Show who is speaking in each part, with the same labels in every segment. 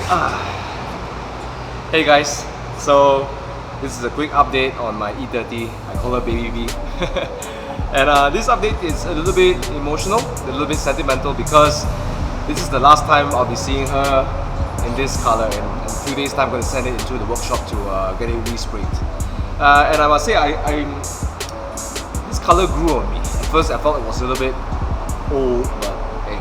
Speaker 1: Hey guys, so this is a quick update on my E30. I call her Baby B. And this update is a little bit emotional, a little bit sentimental because this is the last time I'll be seeing her in this color. In a few days time I'm going to send it into the workshop to get it resprayed. And I must say, this color grew on me. At first I felt it was a little bit old, but hey,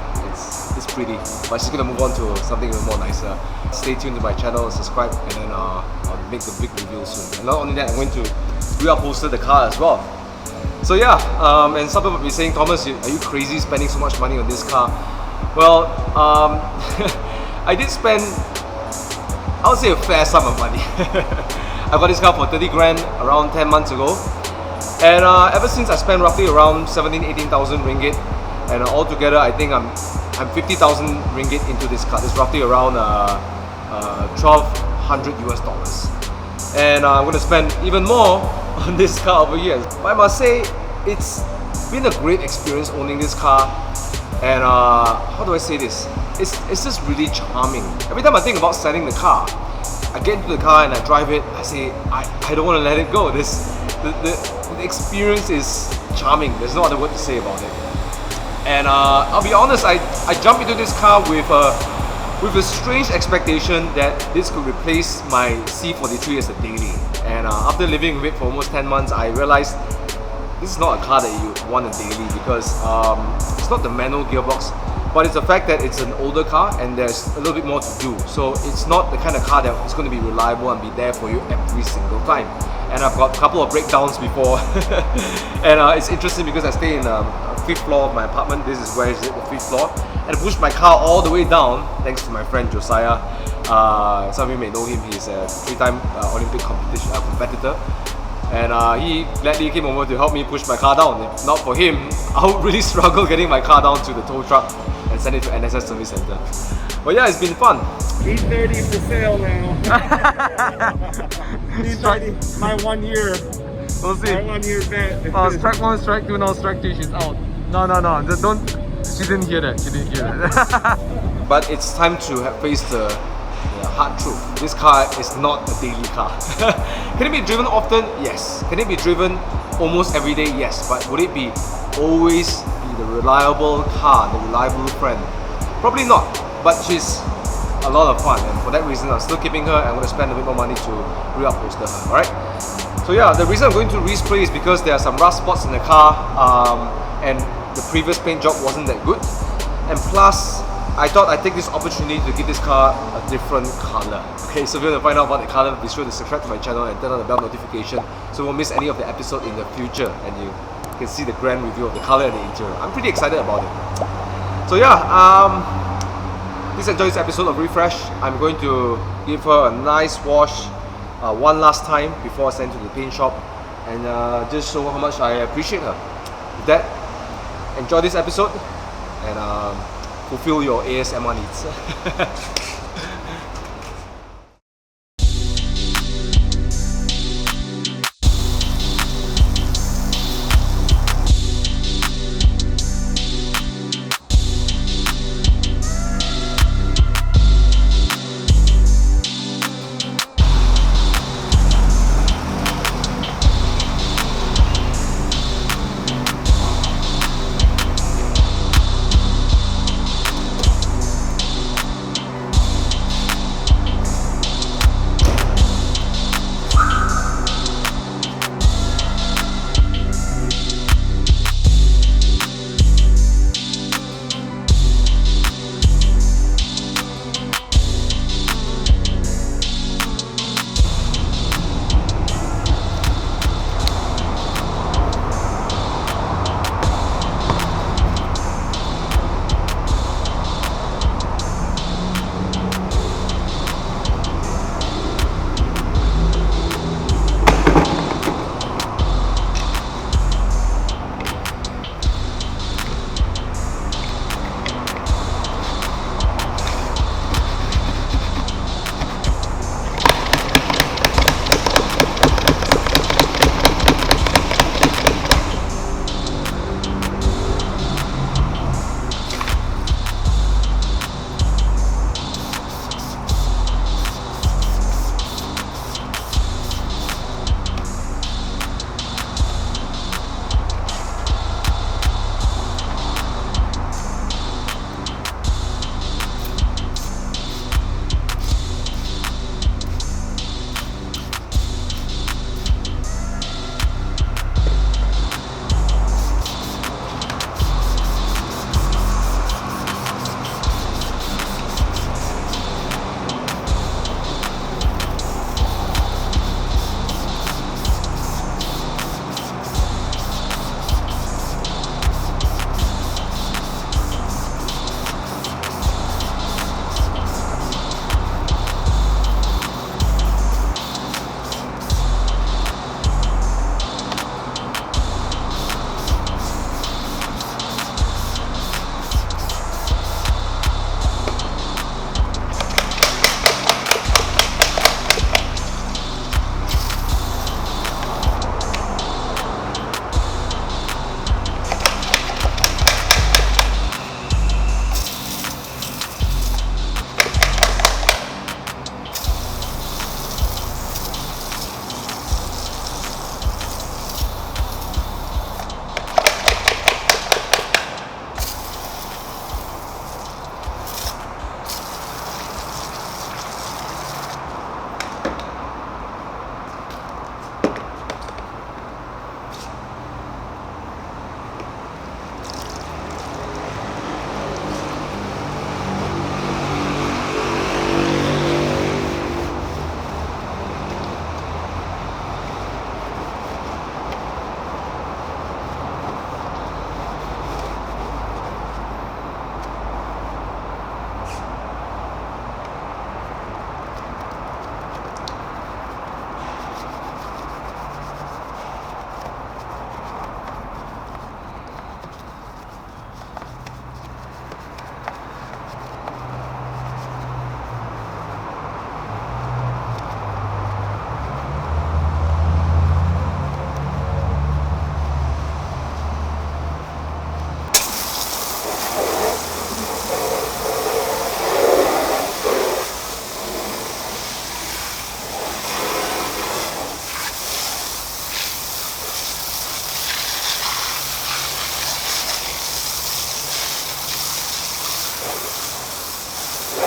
Speaker 1: it's pretty. But she's going to move on to something even more nicer. Stay tuned to my channel, subscribe, and then I'll make the big reveal soon. And not only that, I'm going to re-upholster the car as well. So yeah, and some people will be saying, Thomas, are you crazy spending so much money on this car? Well, I did spend, I would say, a fair sum of money. I got this car for 30 grand around 10 months ago. And ever since I spent roughly around 17,000-18,000 ringgit. And altogether, I think I'm 50,000 ringgit into this car. It's roughly around 1,200 US dollars. And I'm going to spend even more on this car over here. But I must say, it's been a great experience owning this car. And how do I say this? It's just really charming. Every time I think about selling the car, I get into the car and I drive it, I say, I don't want to let it go. The experience is charming. There's no other word to say about it. And I'll be honest, I jumped into this car with a strange expectation that this could replace my C43 as a daily. And after living with it for almost 10 months, I realized this is not a car that you want a daily because it's not the manual gearbox, but it's the fact that it's an older car and there's a little bit more to do. So it's not the kind of car that is going to be reliable and be there for you every single time. And I've got a couple of breakdowns before. And it's interesting because I stay in the 5th floor of my apartment. This is where is it, the 5th floor. And I pushed my car all the way down thanks to my friend Josiah. Some of you may know him. He's a 3-time Olympic competitor. And he gladly came over to help me push my car down. If not for him, I would really struggle getting my car down to the tow truck and send it to NSS Service Center. But yeah, it's been fun.
Speaker 2: E30 for sale now. E30, my 1 year.
Speaker 1: We'll see.
Speaker 2: My 1 year bet.
Speaker 1: Oh, strike 1, strike 2, now strike 3, she's out. No, just don't. She didn't hear that. She didn't hear that. But it's time to face the hard truth. This car is not a daily car. Can it be driven often? Yes. Can it be driven almost every day? Yes. But would it be always the reliable car, the reliable friend? Probably not. But she's a lot of fun, and for that reason, I'm still keeping her. And I'm going to spend a bit more money to re-upholster her. Alright? So yeah, the reason I'm going to respray is because there are some rust spots in the car, and the previous paint job wasn't that good. And plus, I thought I'd take this opportunity to give this car a different color. Okay, so if you want to find out about the color, be sure to subscribe to my channel and turn on the bell notification so you won't miss any of the episode in the future, and you can see the grand review of the color and the interior. I'm pretty excited about it. So yeah, please enjoy this episode of Refresh. I'm going to give her a nice wash one last time before I send to the paint shop, and just show how much I appreciate her. With that, enjoy this episode and fulfill your ASMR needs.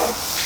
Speaker 1: Bye.